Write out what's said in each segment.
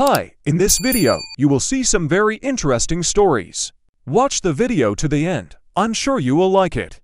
Hi, in this video, you will see some very interesting stories. Watch the video to the end. I'm sure you will like it.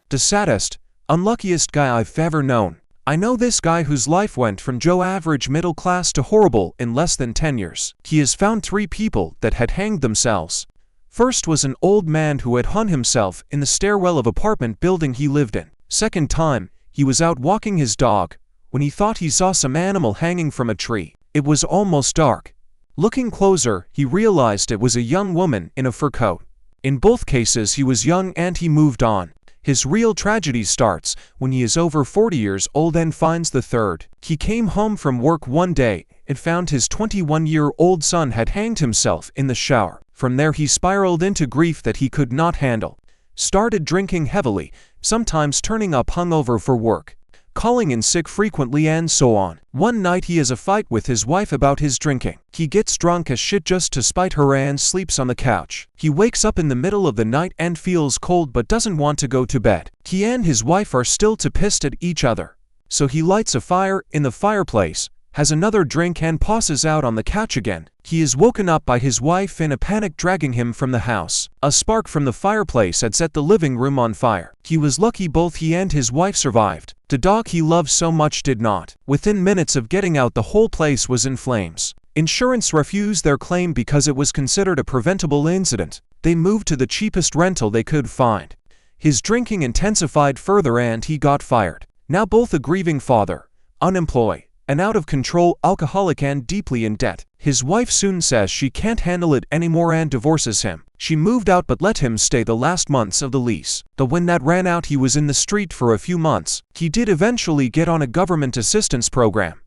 The saddest, unluckiest guy I've ever known. I know this guy whose life went from Joe average middle class to horrible in less than 10 years. He has found 3 people that had hanged themselves. First was an old man who had hung himself in the stairwell of apartment building he lived in. Second time, he was out walking his dog when he thought he saw some animal hanging from a tree. It was almost dark. Looking closer, he realized it was a young woman in a fur coat. In both cases, he was young and he moved on. His real tragedy starts when he is over 40 years old and finds the third. He came home from work one day and found his 21-year-old son had hanged himself in the shower. From there he spiraled into grief that he could not handle. Started drinking heavily, sometimes turning up hungover for work, calling in sick frequently and so on. One night he has a fight with his wife about his drinking. He gets drunk as shit just to spite her and sleeps on the couch. He wakes up in the middle of the night and feels cold but doesn't want to go to bed. He and his wife are still too pissed at each other. So he lights a fire in the fireplace, has another drink and passes out on the couch again. He is woken up by his wife in a panic dragging him from the house. A spark from the fireplace had set the living room on fire. He was lucky both he and his wife survived. The dog he loved so much did not. Within minutes of getting out, the whole place was in flames. Insurance refused their claim because it was considered a preventable incident. They moved to the cheapest rental they could find. His drinking intensified further and he got fired. Now both a grieving father, unemployed, an out-of-control alcoholic and deeply in debt. His wife soon says she can't handle it anymore and divorces him. She moved out but let him stay the last months of the lease. Though when that ran out he was in the street for a few months. He did eventually get on a government assistance program.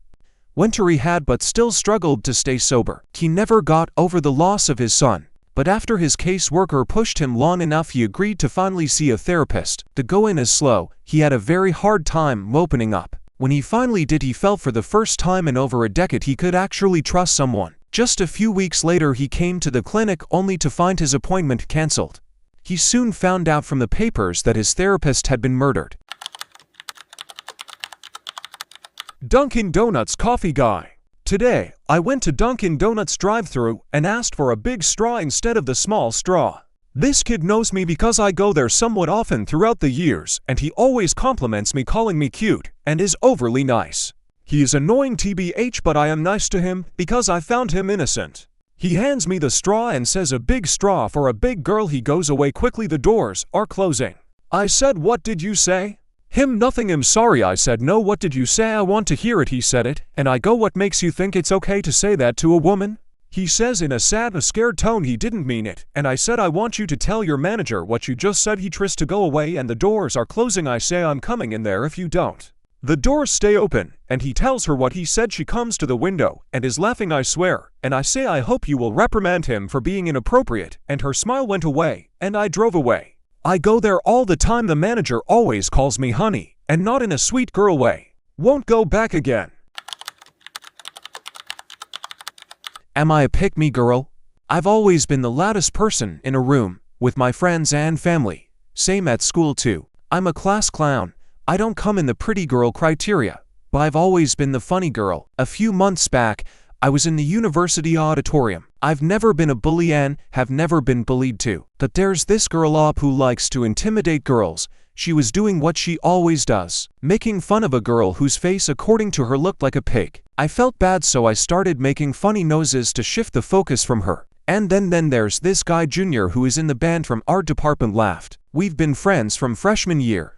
Went to rehab but still struggled to stay sober. He never got over the loss of his son. But after his caseworker pushed him long enough he agreed to finally see a therapist. The go-in is slow. He had a very hard time opening up. When he finally did, he felt for the first time in over a decade he could actually trust someone. Just a few weeks later he came to the clinic only to find his appointment cancelled. He soon found out from the papers that his therapist had been murdered. Dunkin' Donuts coffee guy. Today, I went to Dunkin' Donuts drive-thru and asked for a big straw instead of the small straw. This kid knows me because I go there somewhat often throughout the years, and he always compliments me, calling me cute, and is overly nice. He is annoying TBH, but I am nice to him because I found him innocent. He hands me the straw and says a big straw for a big girl. He goes away quickly. The doors are closing. I said, "What did you say?" Him, "Nothing, I'm sorry." I said, "No, what did you say? I want to hear it." He said it, and I go, "What makes you think it's okay to say that to a woman?" He says in a sad, scared tone he didn't mean it, and I said, "I want you to tell your manager what you just said." He tries to go away and the doors are closing. I say, "I'm coming in there if you don't." The doors stay open, and he tells her what he said. She comes to the window and is laughing, I swear, and I say, "I hope you will reprimand him for being inappropriate," and her smile went away, and I drove away. I go there all the time. The manager always calls me honey, and not in a sweet girl way. Won't go back again. Am I a pick-me girl? I've always been the loudest person in a room, with my friends and family. Same at school too. I'm a class clown. I don't come in the pretty girl criteria, but I've always been the funny girl. A few months back, I was in the university auditorium. I've never been a bully and have never been bullied too. But there's this girl up who likes to intimidate girls. She was doing what she always does, making fun of a girl whose face according to her looked like a pig. I felt bad, so I started making funny noises to shift the focus from her. And then there's this guy Junior who is in the band from our department laughed. We've been friends from freshman year.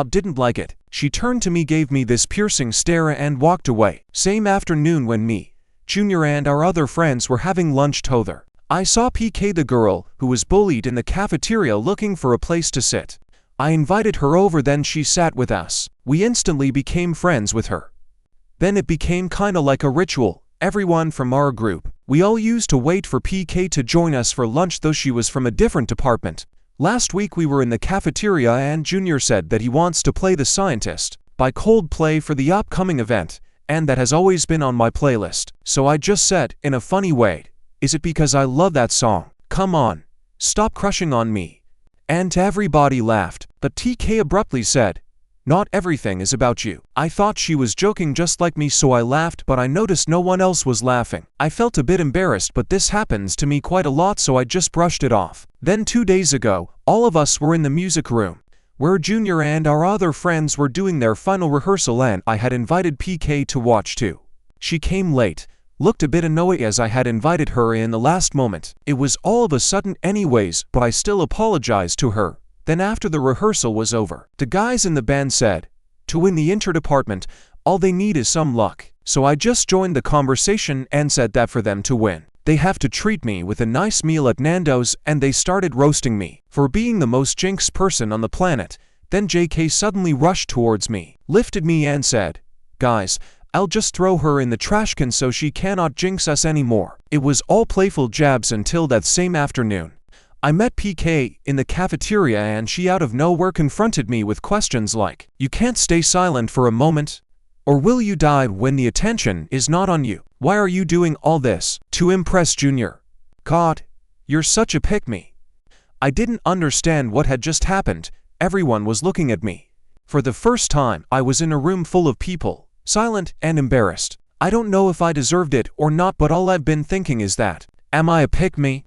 Didn't like it. She turned to me, gave me this piercing stare and walked away. Same afternoon when me, Junior and our other friends were having lunch together, I saw PK, the girl who was bullied, in the cafeteria looking for a place to sit. I invited her over, then she sat with us. We instantly became friends with her. Then it became kinda like a ritual. Everyone from our group, we all used to wait for PK to join us for lunch, though she was from a different department. Last week we were in the cafeteria and Junior said that he wants to play The Scientist by Coldplay for the upcoming event, and that has always been on my playlist. So I just said, in a funny way, "Is it because I love that song? Come on, stop crushing on me." And everybody laughed, but TK abruptly said, Not everything is about you. I thought she was joking just like me, so I laughed, but I noticed no one else was laughing. I felt a bit embarrassed, but this happens to me quite a lot, so I just brushed it off. Then 2 days ago, all of us were in the music room, where Junior and our other friends were doing their final rehearsal, and I had invited PK to watch too. She came late, looked a bit annoyed as I had invited her in the last moment. It was all of a sudden anyways, but I still apologized to her. Then after the rehearsal was over, the guys in the band said, to win the inter-department, all they need is some luck. So I just joined the conversation and said that for them to win, they have to treat me with a nice meal at Nando's, and they started roasting me for being the most jinxed person on the planet. Then JK suddenly rushed towards me, lifted me and said, "Guys, I'll just throw her in the trash can so she cannot jinx us anymore." It was all playful jabs until that same afternoon. I met PK in the cafeteria and she out of nowhere confronted me with questions like, "You can't stay silent for a moment? Or will you die when the attention is not on you? Why are you doing all this to impress Junior? God, you're such a pick-me." I didn't understand what had just happened. Everyone was looking at me. For the first time, I was in a room full of people, silent and embarrassed. I don't know if I deserved it or not, but all I've been thinking is that, am I a pick-me?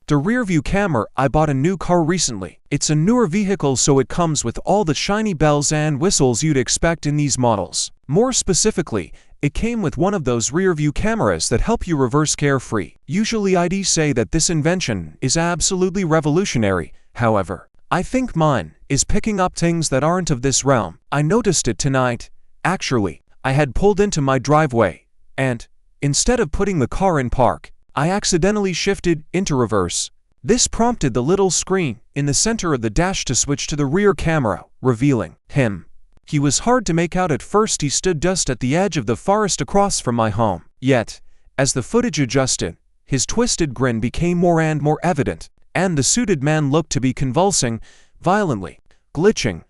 The rear-view camera. I bought a new car recently. It's a newer vehicle, so it comes with all the shiny bells and whistles you'd expect in these models. More specifically, it came with one of those rear-view cameras that help you reverse carefree. Usually I'd say that this invention is absolutely revolutionary. However, I think mine is picking up things that aren't of this realm. I noticed it tonight. Actually, I had pulled into my driveway, and instead of putting the car in park, I accidentally shifted into reverse. This prompted the little screen in the center of the dash to switch to the rear camera, revealing him. He was hard to make out at first. He stood just at the edge of the forest across from my home. Yet, as the footage adjusted, his twisted grin became more and more evident, and the suited man looked to be convulsing violently, glitching,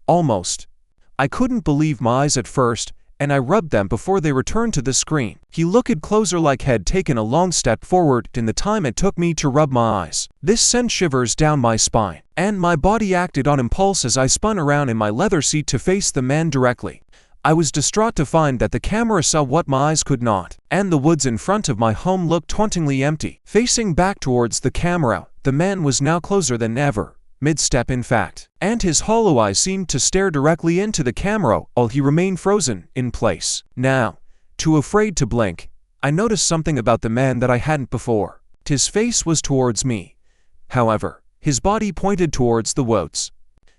almost. I couldn't believe my eyes at first, and I rubbed them before they returned to the screen. He looked closer, like had taken a long step forward in the time it took me to rub my eyes. This sent shivers down my spine, and my body acted on impulse as I spun around in my leather seat to face the man directly. I was distraught to find that the camera saw what my eyes could not, and the woods in front of my home looked tauntingly empty. Facing back towards the camera, the man was now closer than ever. Mid-step in fact, and his hollow eyes seemed to stare directly into the camera while he remained frozen in place. Now, too afraid to blink, I noticed something about the man that I hadn't before. His face was towards me. However, his body pointed towards the woods.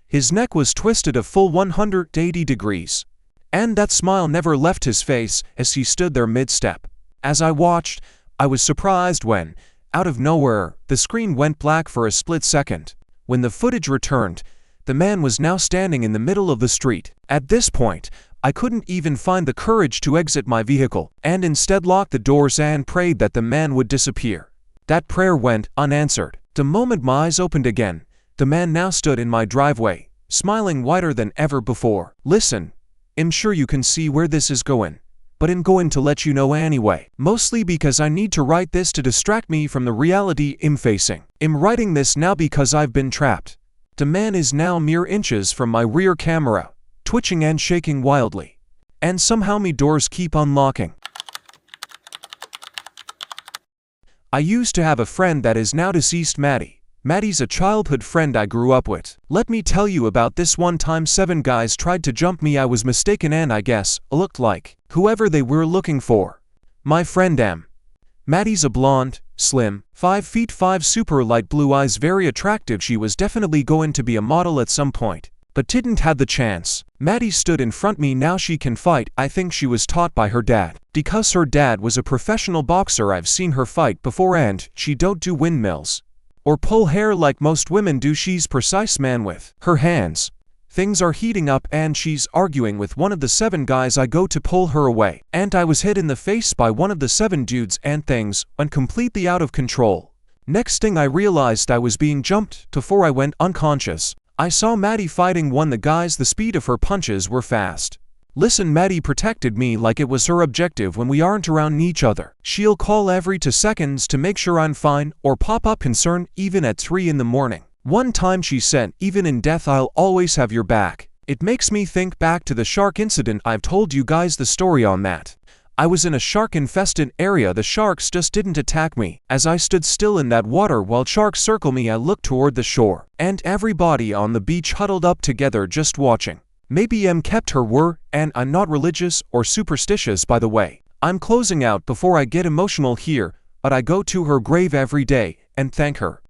His neck was twisted a full 180 degrees, and that smile never left his face as he stood there mid-step. As I watched, I was surprised when, out of nowhere, the screen went black for a split second. When the footage returned, the man was now standing in the middle of the street. At this point, I couldn't even find the courage to exit my vehicle, and instead locked the doors and prayed that the man would disappear. That prayer went unanswered. The moment my eyes opened again, the man now stood in my driveway, smiling wider than ever before. "Listen, I'm sure you can see where this is going, but I'm going to let you know anyway. Mostly because I need to write this to distract me from the reality I'm facing. I'm writing this now because I've been trapped." The man is now mere inches from my rear camera, twitching and shaking wildly. And somehow me doors keep unlocking. I used to have a friend that is now deceased, Maddie. Maddie's a childhood friend I grew up with. Let me tell you about this one time 7 guys tried to jump me. I was mistaken and I guess looked like whoever they were looking for. My friend M. Maddie's a blonde, slim, 5'5", super light blue eyes, very attractive. She was definitely going to be a model at some point, but didn't have the chance. Maddie stood in front me. Now she can fight. I think she was taught by her dad, because her dad was a professional boxer. I've seen her fight before, and she don't do windmills or pull hair like most women do. She's precise, man, with her hands. Things are heating up and she's arguing with one of the 7 guys. I go to pull her away, and I was hit in the face by one of the 7 dudes, and things went completely out of control. Next thing I realized I was being jumped before I went unconscious. I saw Maddie fighting one of the guys. The speed of her punches were fast. Listen, Maddie protected me like it was her objective. When we aren't around each other, she'll call every 2 seconds to make sure I'm fine, or pop up concerned even at 3 in the morning. One time she said, "Even in death I'll always have your back." It makes me think back to the shark incident. I've told you guys the story on that. I was in a shark-infested area. The sharks just didn't attack me. As I stood still in that water while sharks circled me, I looked toward the shore, and everybody on the beach huddled up together just watching. Maybe M kept her word, and I'm not religious or superstitious, by the way. I'm closing out before I get emotional here, but I go to her grave every day and thank her.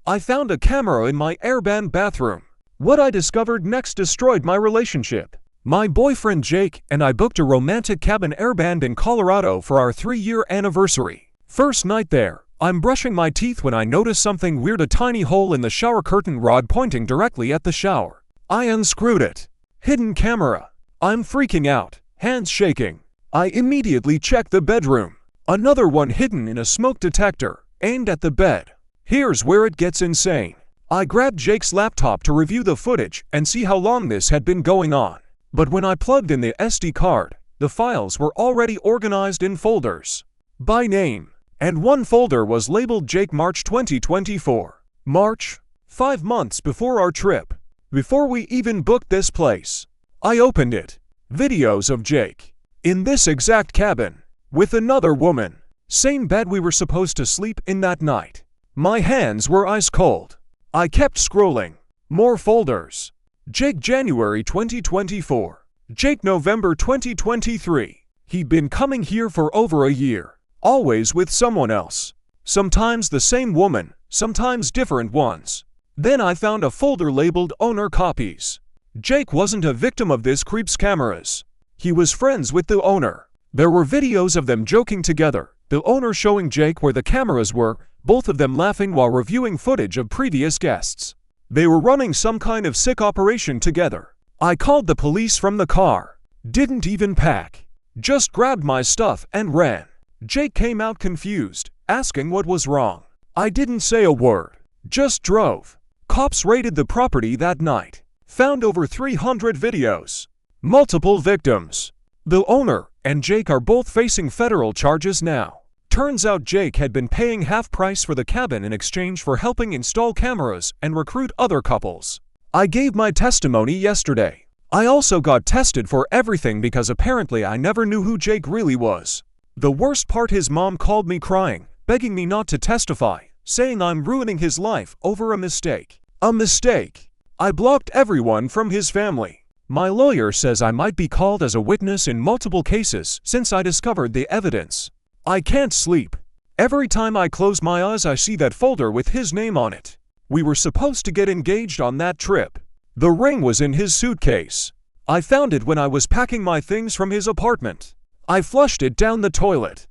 I found a camera in my airband bathroom. What I discovered next destroyed my relationship. My boyfriend Jake and I booked a romantic cabin airband in Colorado for our 3-year anniversary. First night there, I'm brushing my teeth when I notice something weird, a tiny hole in the shower curtain rod pointing directly at the shower. I unscrewed it. Hidden camera. I'm freaking out, hands shaking. I immediately check the bedroom. Another one hidden in a smoke detector, aimed at the bed. Here's where it gets insane. I grabbed Jake's laptop to review the footage and see how long this had been going on. But when I plugged in the SD card, the files were already organized in folders by name, and one folder was labeled Jake March 2024. March, 5 months before our trip, before we even booked this place. I opened it. Videos of Jake in this exact cabin with another woman. Same bed we were supposed to sleep in that night. My hands were ice cold. I kept scrolling. More folders. Jake January 2024. Jake November 2023. He'd been coming here for over a year. Always with someone else. Sometimes the same woman, sometimes different ones. Then I found a folder labeled Owner Copies. Jake wasn't a victim of this creep's cameras. He was friends with the owner. There were videos of them joking together, the owner showing Jake where the cameras were, both of them laughing while reviewing footage of previous guests. They were running some kind of sick operation together. I called the police from the car. Didn't even pack. Just grabbed my stuff and ran. Jake came out confused, asking what was wrong. I didn't say a word. Just drove. Cops raided the property that night. Found over 300 videos. Multiple victims. The owner and Jake are both facing federal charges now. Turns out Jake had been paying half price for the cabin in exchange for helping install cameras and recruit other couples. I gave my testimony yesterday. I also got tested for everything because apparently I never knew who Jake really was. The worst part, his mom called me crying, begging me not to testify, saying I'm ruining his life over a mistake. A mistake. I blocked everyone from his family. My lawyer says I might be called as a witness in multiple cases since I discovered the evidence. I can't sleep. Every time I close my eyes I see that folder with his name on it. We were supposed to get engaged on that trip. The ring was in his suitcase. I found it when I was packing my things from his apartment. I flushed it down the toilet.